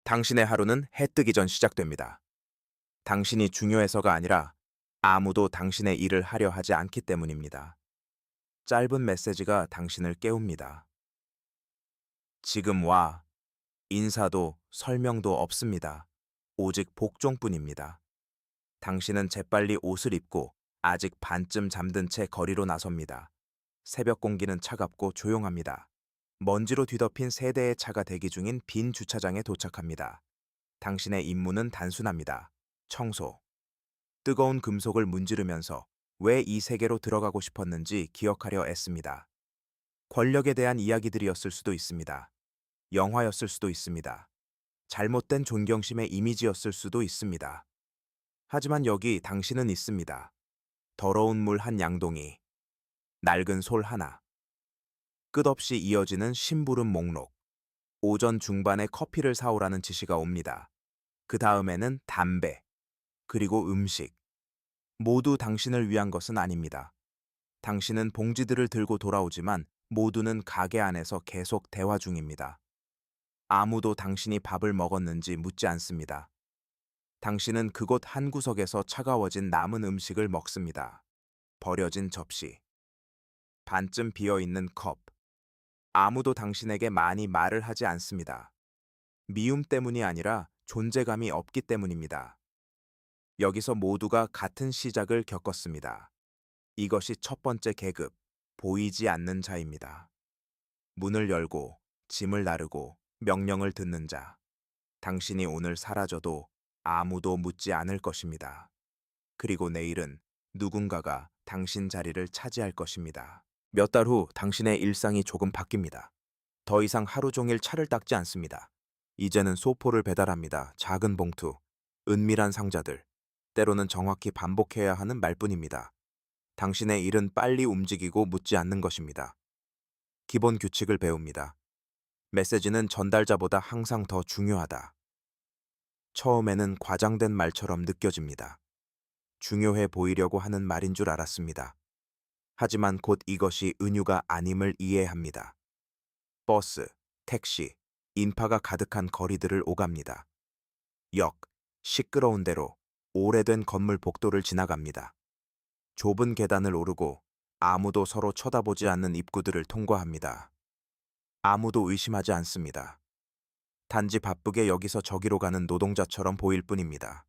당신의 하루는 해 뜨기 전 시작됩니다. 당신이 중요해서가 아니라 아무도 당신의 일을 하려 하지 않기 때문입니다. 짧은 메시지가 당신을 깨웁니다. 지금 와. 인사도 설명도 없습니다. 오직 복종뿐입니다. 당신은 재빨리 옷을 입고 아직 반쯤 잠든 채 거리로 나섭니다. 새벽 공기는 차갑고 조용합니다. 먼지로 뒤덮인 세 대의 차가 대기 중인 빈 주차장에 도착합니다. 당신의 임무는 단순합니다. 청소. 뜨거운 금속을 문지르면서 왜 이 세계로 들어가고 싶었는지 기억하려 애씁니다. 권력에 대한 이야기들이었을 수도 있습니다. 영화였을 수도 있습니다. 잘못된 존경심의 이미지였을 수도 있습니다. 하지만 여기 당신은 있습니다. 더러운 물 한 양동이, 낡은 솔 하나, 끝없이 이어지는 심부름 목록, 오전 중반에 커피를 사오라는 지시가 옵니다. 그 다음에는 담배, 그리고 음식. 모두 당신을 위한 것은 아닙니다. 당신은 봉지들을 들고 돌아오지만 모두는 가게 안에서 계속 대화 중입니다. 아무도 당신이 밥을 먹었는지 묻지 않습니다. 당신은 그곳 한 구석에서 차가워진 남은 음식을 먹습니다. 버려진 접시, 반쯤 비어있는 컵. 아무도 당신에게 많이 말을 하지 않습니다. 미움 때문이 아니라 존재감이 없기 때문입니다. 여기서 모두가 같은 시작을 겪었습니다. 이것이 첫 번째 계급, 보이지 않는 자입니다. 문을 열고, 짐을 나르고, 명령을 듣는 자. 당신이 오늘 사라져도 아무도 묻지 않을 것입니다. 그리고 내일은 누군가가 당신 자리를 차지할 것입니다. 몇 달 후 당신의 일상이 조금 바뀝니다. 더 이상 하루 종일 차를 닦지 않습니다. 이제는 소포를 배달합니다. 작은 봉투, 은밀한 상자들, 때로는 정확히 반복해야 하는 말뿐입니다. 당신의 일은 빨리 움직이고 묻지 않는 것입니다. 기본 규칙을 배웁니다. 메시지는 전달자보다 항상 더 중요하다. 처음에는 과장된 말처럼 느껴집니다. 중요해 보이려고 하는 말인 줄 알았습니다. 하지만 곧 이것이 은유가 아님을 이해합니다. 버스, 택시, 인파가 가득한 거리들을 오갑니다. 역, 시끄러운 대로 오래된 건물 복도를 지나갑니다. 좁은 계단을 오르고 아무도 서로 쳐다보지 않는 입구들을 통과합니다. 아무도 의심하지 않습니다. 단지 바쁘게 여기서 저기로 가는 노동자처럼 보일 뿐입니다.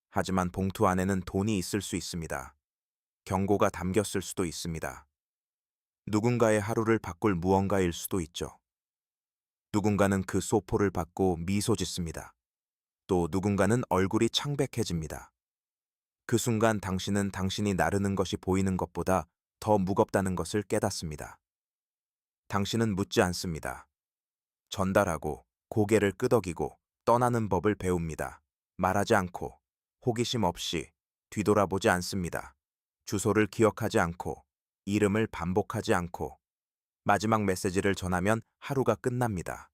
하지만 봉투 안에는 돈이 있을 수 있습니다. 경고가 담겼을 수도 있습니다. 누군가의 하루를 바꿀 무언가일 수도 있죠. 누군가는 그 소포를 받고 미소 짓습니다. 또 누군가는 얼굴이 창백해집니다. 그 순간 당신은 당신이 나르는 것이 보이는 것보다 더 무겁다는 것을 깨닫습니다. 당신은 묻지 않습니다. 전달하고 고개를 끄덕이고 떠나는 법을 배웁니다. 말하지 않고, 호기심 없이, 뒤돌아보지 않습니다. 주소를 기억하지 않고, 이름을 반복하지 않고, 마지막 메시지를 전하면 하루가 끝납니다.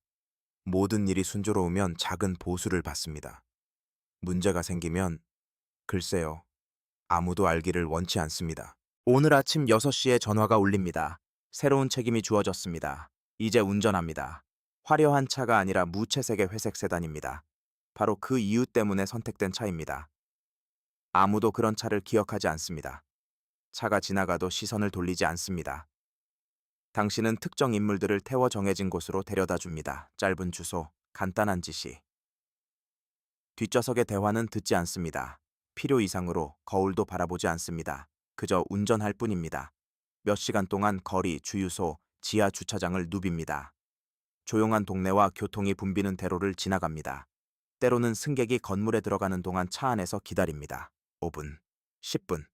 모든 일이 순조로우면 작은 보수를 받습니다. 문제가 생기면, 글쎄요, 아무도 알기를 원치 않습니다. 오늘 아침 6시에 전화가 울립니다. 새로운 책임이 주어졌습니다. 이제 운전합니다. 화려한 차가 아니라 무채색의 회색 세단입니다. 바로 그 이유 때문에 선택된 차입니다. 아무도 그런 차를 기억하지 않습니다. 차가 지나가도 시선을 돌리지 않습니다. 당신은 특정 인물들을 태워 정해진 곳으로 데려다 줍니다. 짧은 주소, 간단한 지시. 뒷좌석의 대화는 듣지 않습니다. 필요 이상으로 거울도 바라보지 않습니다. 그저 운전할 뿐입니다. 몇 시간 동안 거리, 주유소, 지하 주차장을 누빕니다. 조용한 동네와 교통이 붐비는 대로를 지나갑니다. 때로는 승객이 건물에 들어가는 동안 차 안에서 기다립니다. 5분, 10분,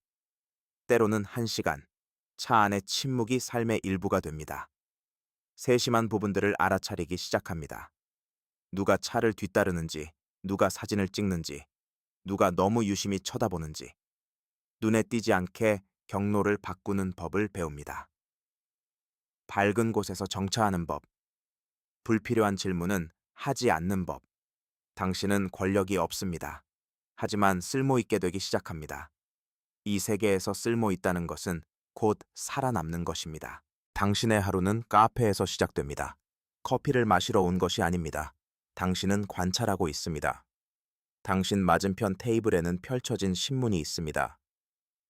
때로는 1시간. 차 안의 침묵이 삶의 일부가 됩니다. 세심한 부분들을 알아차리기 시작합니다. 누가 차를 뒤따르는지, 누가 사진을 찍는지, 누가 너무 유심히 쳐다보는지, 눈에 띄지 않게 경로를 바꾸는 법을 배웁니다. 밝은 곳에서 정차하는 법, 불필요한 질문은 하지 않는 법. 당신은 권력이 없습니다. 하지만 쓸모있게 되기 시작합니다. 이 세계에서 쓸모있다는 것은 곧 살아남는 것입니다. 당신의 하루는 카페에서 시작됩니다. 커피를 마시러 온 것이 아닙니다. 당신은 관찰하고 있습니다. 당신 맞은편 테이블에는 펼쳐진 신문이 있습니다.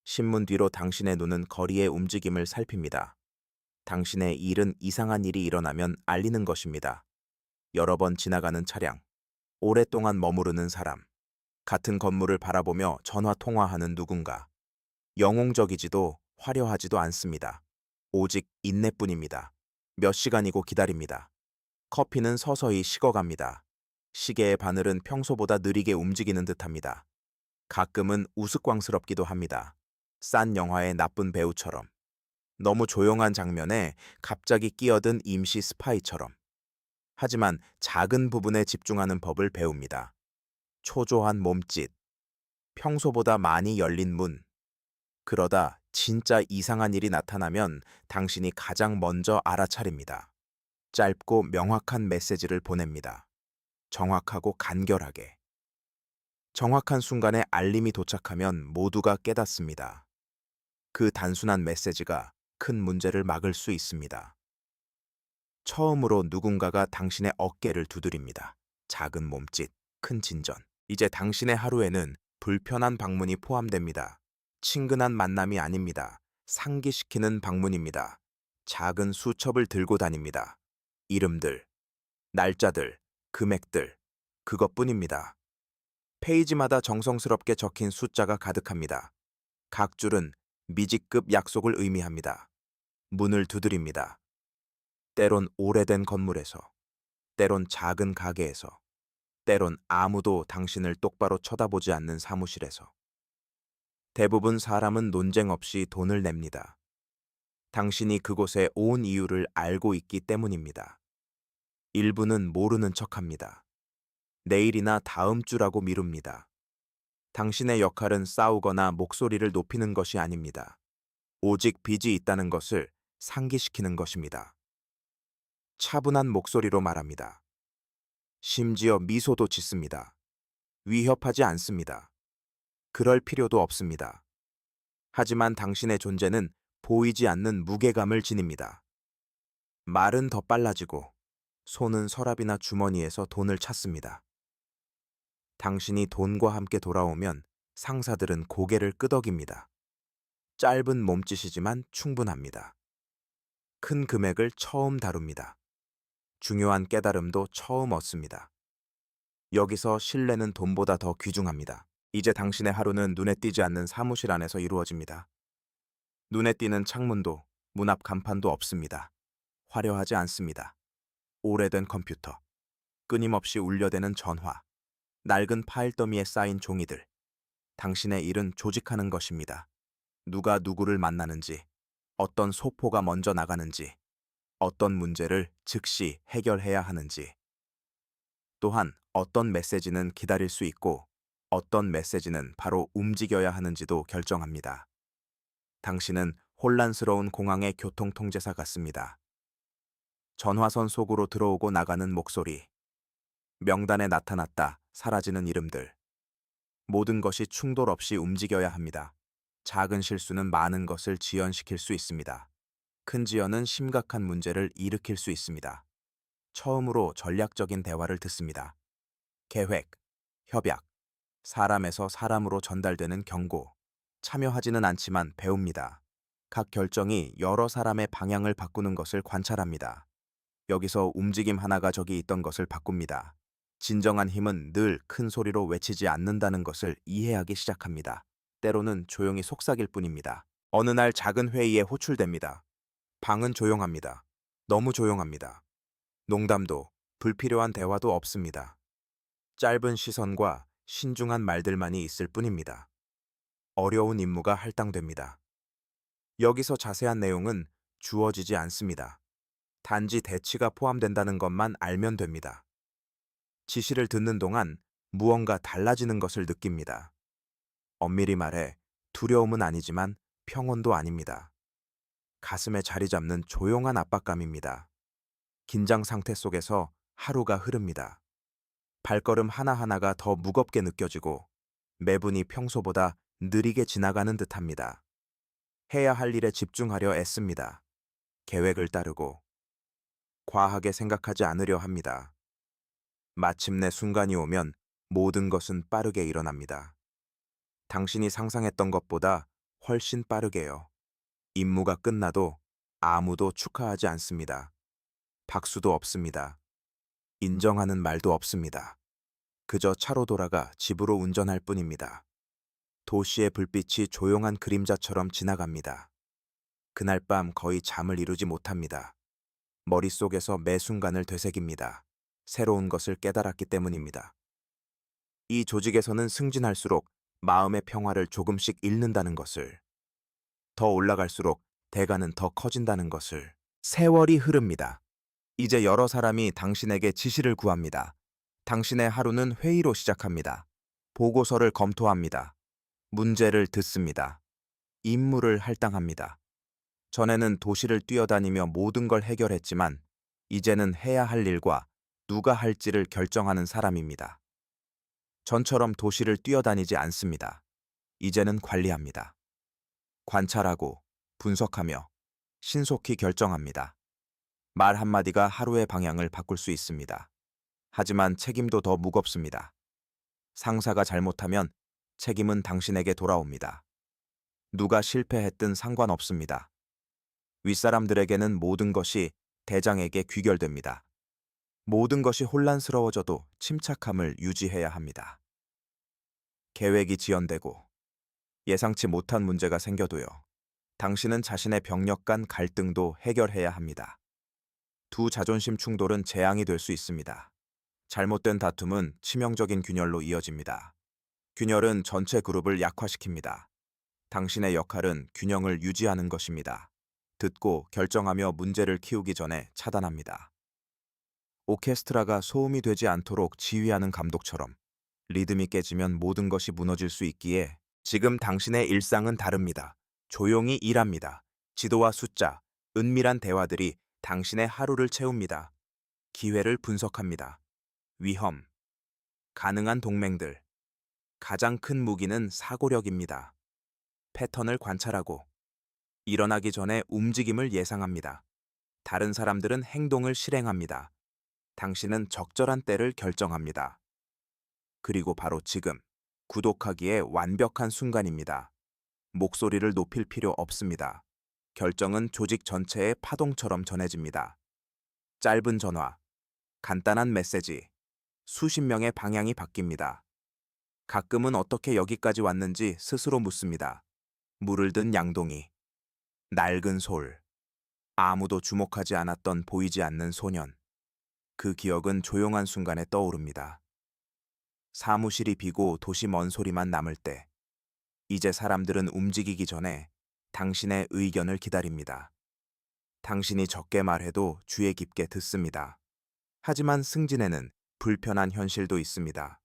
신문 뒤로 당신의 눈은 거리의 움직임을 살핍니다. 당신의 일은 이상한 일이 일어나면 알리는 것입니다. 여러 번 지나가는 차량, 오랫동안 머무르는 사람, 같은 건물을 바라보며 전화 통화하는 누군가. 영웅적이지도 화려하지도 않습니다. 오직 인내뿐입니다. 몇 시간이고 기다립니다. 커피는 서서히 식어갑니다. 시계의 바늘은 평소보다 느리게 움직이는 듯합니다. 가끔은 우스꽝스럽기도 합니다. 싼 영화의 나쁜 배우처럼. 너무 조용한 장면에 갑자기 끼어든 임시 스파이처럼. 하지만 작은 부분에 집중하는 법을 배웁니다. 초조한 몸짓, 평소보다 많이 열린 문. 그러다 진짜 이상한 일이 나타나면 당신이 가장 먼저 알아차립니다. 짧고 명확한 메시지를 보냅니다. 정확하고 간결하게. 정확한 순간에 알림이 도착하면 모두가 깨닫습니다. 그 단순한 메시지가 큰 문제를 막을 수 있습니다. 처음으로 누군가가 당신의 어깨를 두드립니다. 작은 몸짓, 큰 진전. 이제 당신의 하루에는 불편한 방문이 포함됩니다. 친근한 만남이 아닙니다. 상기시키는 방문입니다. 작은 수첩을 들고 다닙니다. 이름들, 날짜들, 금액들, 그것뿐입니다. 페이지마다 정성스럽게 적힌 숫자가 가득합니다. 각 줄은 미지급 약속을 의미합니다. 문을 두드립니다. 때론 오래된 건물에서, 때론 작은 가게에서, 때론 아무도 당신을 똑바로 쳐다보지 않는 사무실에서. 대부분 사람은 논쟁 없이 돈을 냅니다. 당신이 그곳에 온 이유를 알고 있기 때문입니다. 일부는 모르는 척합니다. 내일이나 다음 주라고 미룹니다. 당신의 역할은 싸우거나 목소리를 높이는 것이 아닙니다. 오직 빚이 있다는 것을 상기시키는 것입니다. 차분한 목소리로 말합니다. 심지어 미소도 짓습니다. 위협하지 않습니다. 그럴 필요도 없습니다. 하지만 당신의 존재는 보이지 않는 무게감을 지닙니다. 말은 더 빨라지고 손은 서랍이나 주머니에서 돈을 찾습니다. 당신이 돈과 함께 돌아오면 상사들은 고개를 끄덕입니다. 짧은 몸짓이지만 충분합니다. 큰 금액을 처음 다룹니다. 중요한 깨달음도 처음 얻습니다. 여기서 신뢰는 돈보다 더 귀중합니다. 이제 당신의 하루는 눈에 띄지 않는 사무실 안에서 이루어집니다. 눈에 띄는 창문도 문 앞 간판도 없습니다. 화려하지 않습니다. 오래된 컴퓨터, 끊임없이 울려대는 전화, 낡은 파일 더미에 쌓인 종이들. 당신의 일은 조직하는 것입니다. 누가 누구를 만나는지, 어떤 소포가 먼저 나가는지, 어떤 문제를 즉시 해결해야 하는지, 또한 어떤 메시지는 기다릴 수 있고 어떤 메시지는 바로 움직여야 하는지도 결정합니다. 당신은 혼란스러운 공항의 교통통제사 같습니다. 전화선 속으로 들어오고 나가는 목소리, 명단에 나타났다 사라지는 이름들. 모든 것이 충돌 없이 움직여야 합니다. 작은 실수는 많은 것을 지연시킬 수 있습니다. 큰 지연은 심각한 문제를 일으킬 수 있습니다. 처음으로 전략적인 대화를 듣습니다. 계획, 협약, 사람에서 사람으로 전달되는 경고. 참여하지는 않지만 배웁니다. 각 결정이 여러 사람의 방향을 바꾸는 것을 관찰합니다. 여기서 움직임 하나가 저기 있던 것을 바꿉니다. 진정한 힘은 늘 큰 소리로 외치지 않는다는 것을 이해하기 시작합니다. 때로는 조용히 속삭일 뿐입니다. 어느 날 작은 회의에 호출됩니다. 방은 조용합니다. 너무 조용합니다. 농담도 불필요한 대화도 없습니다. 짧은 시선과 신중한 말들만이 있을 뿐입니다. 어려운 임무가 할당됩니다. 여기서 자세한 내용은 주어지지 않습니다. 단지 대치가 포함된다는 것만 알면 됩니다. 지시를 듣는 동안 무언가 달라지는 것을 느낍니다. 엄밀히 말해 두려움은 아니지만 평온도 아닙니다. 가슴에 자리 잡는 조용한 압박감입니다. 긴장 상태 속에서 하루가 흐릅니다. 발걸음 하나하나가 더 무겁게 느껴지고 매분이 평소보다 느리게 지나가는 듯합니다. 해야 할 일에 집중하려 애씁니다. 계획을 따르고 과하게 생각하지 않으려 합니다. 마침내 순간이 오면 모든 것은 빠르게 일어납니다. 당신이 상상했던 것보다 훨씬 빠르게요. 임무가 끝나도 아무도 축하하지 않습니다. 박수도 없습니다. 인정하는 말도 없습니다. 그저 차로 돌아가 집으로 운전할 뿐입니다. 도시의 불빛이 조용한 그림자처럼 지나갑니다. 그날 밤 거의 잠을 이루지 못합니다. 머릿속에서 매 순간을 되새깁니다. 새로운 것을 깨달았기 때문입니다. 이 조직에서는 승진할수록 마음의 평화를 조금씩 잃는다는 것을, 더 올라갈수록 대가는 더 커진다는 것을. 세월이 흐릅니다. 이제 여러 사람이 당신에게 지시를 구합니다. 당신의 하루는 회의로 시작합니다. 보고서를 검토합니다. 문제를 듣습니다. 임무를 할당합니다. 전에는 도시를 뛰어다니며 모든 걸 해결했지만 이제는 해야 할 일과 누가 할지를 결정하는 사람입니다. 전처럼 도시를 뛰어다니지 않습니다. 이제는 관리합니다. 관찰하고 분석하며 신속히 결정합니다. 말 한마디가 하루의 방향을 바꿀 수 있습니다. 하지만 책임도 더 무겁습니다. 상사가 잘못하면 책임은 당신에게 돌아옵니다. 누가 실패했든 상관없습니다. 윗사람들에게는 모든 것이 대장에게 귀결됩니다. 모든 것이 혼란스러워져도 침착함을 유지해야 합니다. 계획이 지연되고 예상치 못한 문제가 생겨도요. 당신은 자신의 병력 간 갈등도 해결해야 합니다. 두 자존심 충돌은 재앙이 될 수 있습니다. 잘못된 다툼은 치명적인 균열로 이어집니다. 균열은 전체 그룹을 약화시킵니다. 당신의 역할은 균형을 유지하는 것입니다. 듣고 결정하며 문제를 키우기 전에 차단합니다. 오케스트라가 소음이 되지 않도록 지휘하는 감독처럼 리듬이 깨지면 모든 것이 무너질 수 있기에 지금 당신의 일상은 다릅니다. 조용히 일합니다. 지도와 숫자, 은밀한 대화들이 당신의 하루를 채웁니다. 기회를 분석합니다. 위험, 가능한 동맹들. 가장 큰 무기는 사고력입니다. 패턴을 관찰하고 일어나기 전에 움직임을 예상합니다. 다른 사람들은 행동을 실행합니다. 당신은 적절한 때를 결정합니다. 그리고 바로 지금, 구독하기에 완벽한 순간입니다. 목소리를 높일 필요 없습니다. 결정은 조직 전체의 파동처럼 전해집니다. 짧은 전화, 간단한 메시지, 수십 명의 방향이 바뀝니다. 가끔은 어떻게 여기까지 왔는지 스스로 묻습니다. 물을 든 양동이, 낡은 솔, 아무도 주목하지 않았던 보이지 않는 소년. 그 기억은 조용한 순간에 떠오릅니다. 사무실이 비고 도시 먼 소리만 남을 때, 이제 사람들은 움직이기 전에 당신의 의견을 기다립니다. 당신이 적게 말해도 귀에 깊게 듣습니다. 하지만 승진에는 불편한 현실도 있습니다.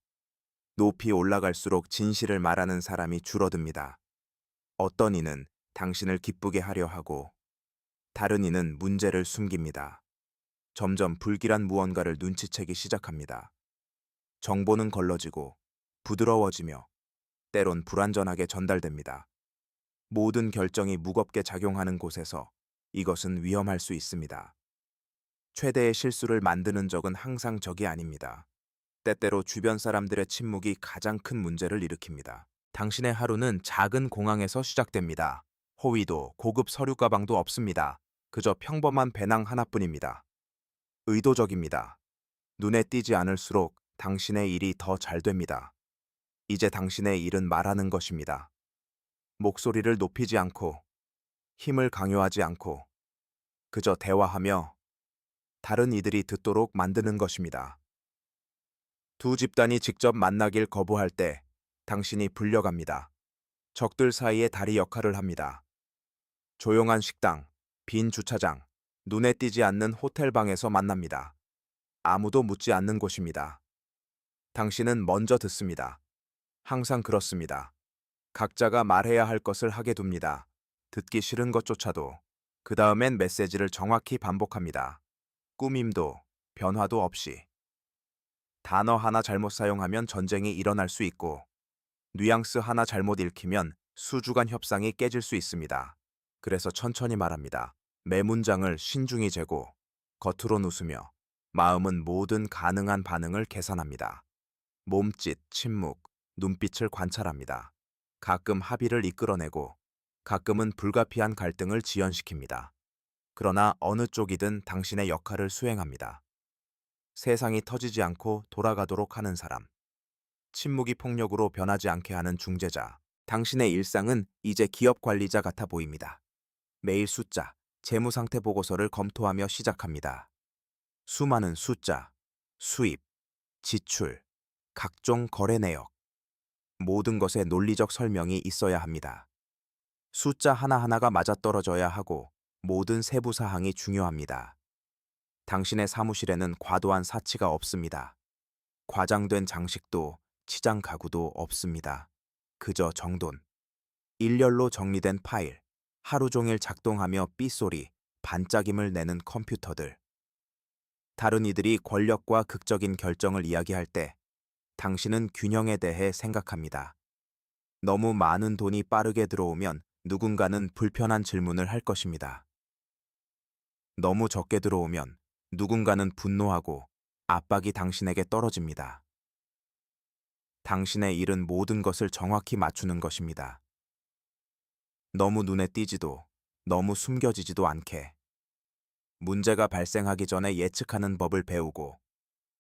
높이 올라갈수록 진실을 말하는 사람이 줄어듭니다. 어떤 이는 당신을 기쁘게 하려 하고, 다른 이는 문제를 숨깁니다. 점점 불길한 무언가를 눈치채기 시작합니다. 정보는 걸러지고 부드러워지며 때론 불완전하게 전달됩니다. 모든 결정이 무겁게 작용하는 곳에서 이것은 위험할 수 있습니다. 최대의 실수를 만드는 적은 항상 적이 아닙니다. 때때로 주변 사람들의 침묵이 가장 큰 문제를 일으킵니다. 당신의 하루는 작은 공항에서 시작됩니다. 호위도 고급 서류 가방도 없습니다. 그저 평범한 배낭 하나뿐입니다. 의도적입니다. 눈에 띄지 않을수록 당신의 일이 더 잘 됩니다. 이제 당신의 일은 말하는 것입니다. 목소리를 높이지 않고, 힘을 강요하지 않고, 그저 대화하며 다른 이들이 듣도록 만드는 것입니다. 두 집단이 직접 만나길 거부할 때 당신이 불려갑니다. 적들 사이에 다리 역할을 합니다. 조용한 식당, 빈 주차장, 눈에 띄지 않는 호텔 방에서 만납니다. 아무도 묻지 않는 곳입니다. 당신은 먼저 듣습니다. 항상 그렇습니다. 각자가 말해야 할 것을 하게 둡니다. 듣기 싫은 것조차도. 그 다음엔 메시지를 정확히 반복합니다. 꾸밈도, 변화도 없이. 단어 하나 잘못 사용하면 전쟁이 일어날 수 있고, 뉘앙스 하나 잘못 읽히면 수주간 협상이 깨질 수 있습니다. 그래서 천천히 말합니다. 매 문장을 신중히 재고, 겉으론 웃으며, 마음은 모든 가능한 반응을 계산합니다. 몸짓, 침묵, 눈빛을 관찰합니다. 가끔 합의를 이끌어내고 가끔은 불가피한 갈등을 지연시킵니다. 그러나 어느 쪽이든 당신의 역할을 수행합니다. 세상이 터지지 않고 돌아가도록 하는 사람. 침묵이 폭력으로 변하지 않게 하는 중재자. 당신의 일상은 이제 기업 관리자 같아 보입니다. 매일 숫자, 재무 상태 보고서를 검토하며 시작합니다. 수많은 숫자, 수입, 지출, 각종 거래 내역. 모든 것에 논리적 설명이 있어야 합니다. 숫자 하나하나가 맞아떨어져야 하고 모든 세부 사항이 중요합니다. 당신의 사무실에는 과도한 사치가 없습니다. 과장된 장식도 치장 가구도 없습니다. 그저 정돈. 일렬로 정리된 파일, 하루 종일 작동하며 삐소리, 반짝임을 내는 컴퓨터들. 다른 이들이 권력과 극적인 결정을 이야기할 때 당신은 균형에 대해 생각합니다. 너무 많은 돈이 빠르게 들어오면 누군가는 불편한 질문을 할 것입니다. 너무 적게 들어오면 누군가는 분노하고 압박이 당신에게 떨어집니다. 당신의 일은 모든 것을 정확히 맞추는 것입니다. 너무 눈에 띄지도 너무 숨겨지지도 않게. 문제가 발생하기 전에 예측하는 법을 배우고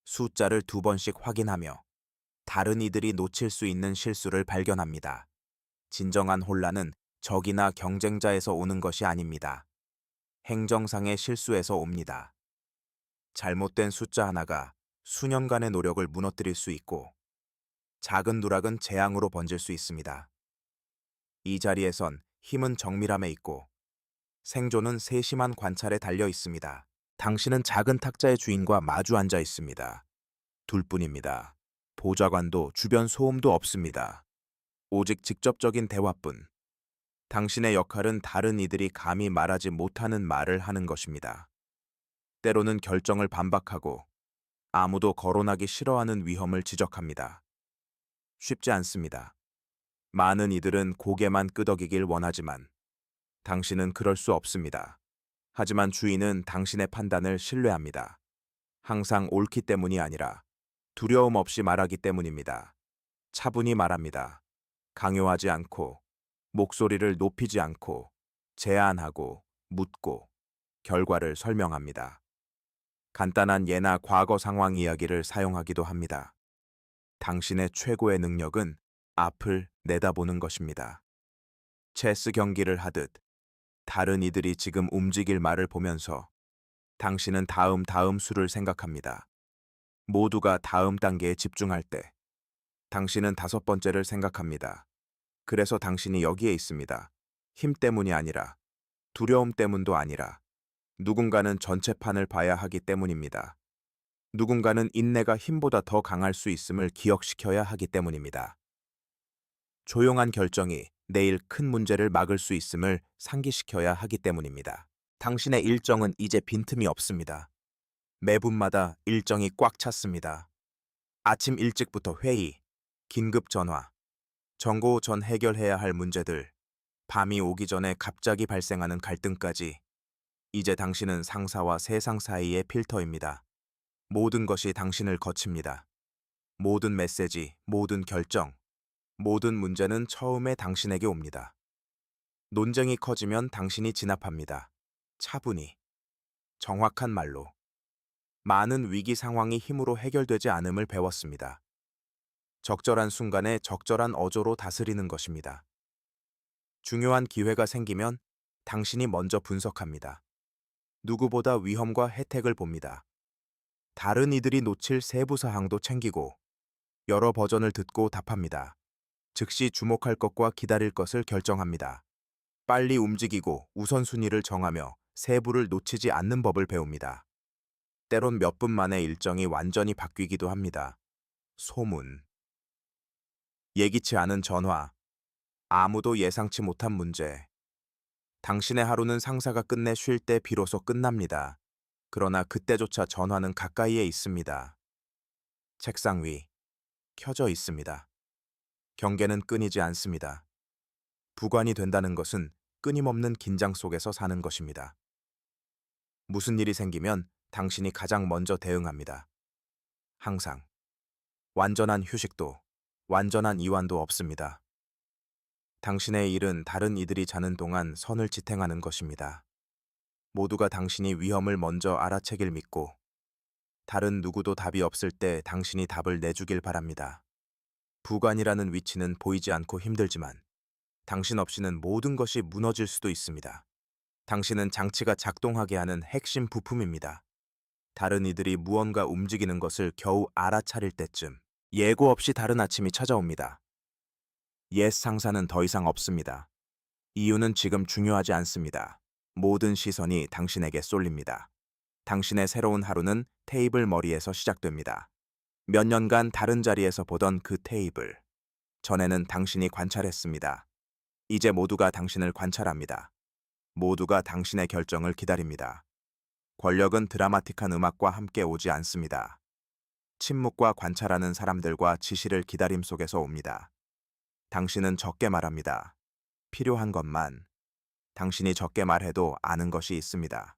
숫자를 2번씩 확인하며 다른 이들이 놓칠 수 있는 실수를 발견합니다. 진정한 혼란은 적이나 경쟁자에서 오는 것이 아닙니다. 행정상의 실수에서 옵니다. 잘못된 숫자 하나가 수년간의 노력을 무너뜨릴 수 있고 작은 누락은 재앙으로 번질 수 있습니다. 이 자리에선 힘은 정밀함에 있고 생존은 세심한 관찰에 달려 있습니다. 당신은 작은 탁자의 주인과 마주 앉아 있습니다. 둘뿐입니다. 보좌관도 주변 소음도 없습니다. 오직 직접적인 대화뿐. 당신의 역할은 다른 이들이 감히 말하지 못하는 말을 하는 것입니다. 때로는 결정을 반박하고 아무도 거론하기 싫어하는 위험을 지적합니다. 쉽지 않습니다. 많은 이들은 고개만 끄덕이길 원하지만 당신은 그럴 수 없습니다. 하지만 주인은 당신의 판단을 신뢰합니다. 항상 옳기 때문이 아니라 두려움 없이 말하기 때문입니다. 차분히 말합니다. 강요하지 않고, 목소리를 높이지 않고, 제안하고, 묻고, 결과를 설명합니다. 간단한 예나 과거 상황 이야기를 사용하기도 합니다. 당신의 최고의 능력은 앞을 내다보는 것입니다. 체스 경기를 하듯 다른 이들이 지금 움직일 말을 보면서 당신은 다음 수를 생각합니다. 모두가 다음 단계에 집중할 때 당신은 5번째를 생각합니다. 그래서 당신이 여기에 있습니다. 힘 때문이 아니라, 두려움 때문도 아니라, 누군가는 전체판을 봐야 하기 때문입니다. 누군가는 인내가 힘보다 더 강할 수 있음을 기억시켜야 하기 때문입니다. 조용한 결정이 내일 큰 문제를 막을 수 있음을 상기시켜야 하기 때문입니다. 당신의 일정은 이제 빈틈이 없습니다. 매분마다 일정이 꽉 찼습니다. 아침 일찍부터 회의, 긴급 전화, 정고 전 해결해야 할 문제들, 밤이 오기 전에 갑자기 발생하는 갈등까지 이제 당신은 상사와 세상 사이의 필터입니다. 모든 것이 당신을 거칩니다. 모든 메시지, 모든 결정, 모든 문제는 처음에 당신에게 옵니다. 논쟁이 커지면 당신이 진압합니다. 차분히, 정확한 말로. 많은 위기 상황이 힘으로 해결되지 않음을 배웠습니다. 적절한 순간에 적절한 어조로 다스리는 것입니다. 중요한 기회가 생기면 당신이 먼저 분석합니다. 누구보다 위험과 혜택을 봅니다. 다른 이들이 놓칠 세부 사항도 챙기고 여러 버전을 듣고 답합니다. 즉시 주목할 것과 기다릴 것을 결정합니다. 빨리 움직이고 우선순위를 정하며 세부를 놓치지 않는 법을 배웁니다. 때론 몇 분 만에 일정이 완전히 바뀌기도 합니다. 소문, 예기치 않은 전화, 아무도 예상치 못한 문제. 당신의 하루는 상사가 끝내 쉴 때 비로소 끝납니다. 그러나 그때조차 전화는 가까이에 있습니다. 책상 위, 켜져 있습니다. 경계는 끊이지 않습니다. 부관이 된다는 것은 끊임없는 긴장 속에서 사는 것입니다. 무슨 일이 생기면 당신이 가장 먼저 대응합니다. 항상. 완전한 휴식도, 완전한 이완도 없습니다. 당신의 일은 다른 이들이 자는 동안 선을 지탱하는 것입니다. 모두가 당신이 위험을 먼저 알아채길 믿고, 다른 누구도 답이 없을 때 당신이 답을 내주길 바랍니다. 부관이라는 위치는 보이지 않고 힘들지만, 당신 없이는 모든 것이 무너질 수도 있습니다. 당신은 장치가 작동하게 하는 핵심 부품입니다. 다른 이들이 무언가 움직이는 것을 겨우 알아차릴 때쯤 예고 없이 다른 아침이 찾아옵니다. 옛 상사는 더 이상 없습니다. 이유는 지금 중요하지 않습니다. 모든 시선이 당신에게 쏠립니다. 당신의 새로운 하루는 테이블 머리에서 시작됩니다. 몇 년간 다른 자리에서 보던 그 테이블. 전에는 당신이 관찰했습니다. 이제 모두가 당신을 관찰합니다. 모두가 당신의 결정을 기다립니다. 권력은 드라마틱한 음악과 함께 오지 않습니다. 침묵과 관찰하는 사람들과 지시를 기다림 속에서 옵니다. 당신은 적게 말합니다. 필요한 것만. 당신이 적게 말해도 아는 것이 있습니다.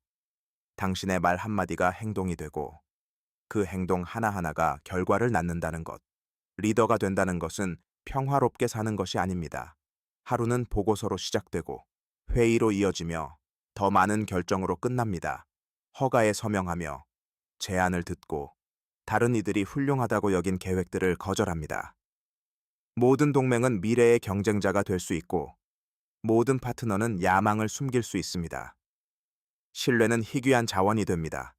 당신의 말 한마디가 행동이 되고 그 행동 하나하나가 결과를 낳는다는 것. 리더가 된다는 것은 평화롭게 사는 것이 아닙니다. 하루는 보고서로 시작되고 회의로 이어지며 더 많은 결정으로 끝납니다. 허가에 서명하며 제안을 듣고 다른 이들이 훌륭하다고 여긴 계획들을 거절합니다. 모든 동맹은 미래의 경쟁자가 될 수 있고 모든 파트너는 야망을 숨길 수 있습니다. 신뢰는 희귀한 자원이 됩니다.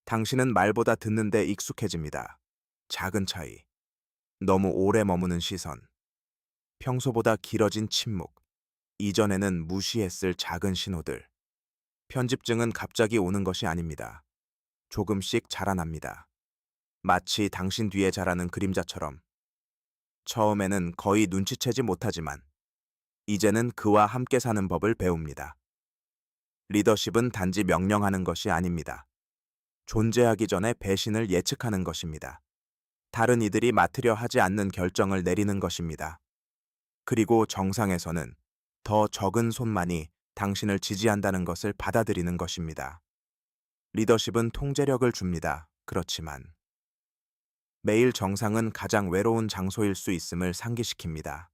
당신은 말보다 듣는 데 익숙해집니다. 작은 차이, 너무 오래 머무는 시선, 평소보다 길어진 침묵, 이전에는 무시했을 작은 신호들. 편집증은 갑자기 오는 것이 아닙니다. 조금씩 자라납니다. 마치 당신 뒤에 자라는 그림자처럼. 처음에는 거의 눈치채지 못하지만 이제는 그와 함께 사는 법을 배웁니다. 리더십은 단지 명령하는 것이 아닙니다. 존재하기 전에 배신을 예측하는 것입니다. 다른 이들이 맡으려 하지 않는 결정을 내리는 것입니다. 그리고 정상에서는 더 적은 손만이 당신을 지지한다는 것을 받아들이는 것입니다. 리더십은 통제력을 줍니다. 그렇지만 매일 정상은 가장 외로운 장소일 수 있음을 상기시킵니다.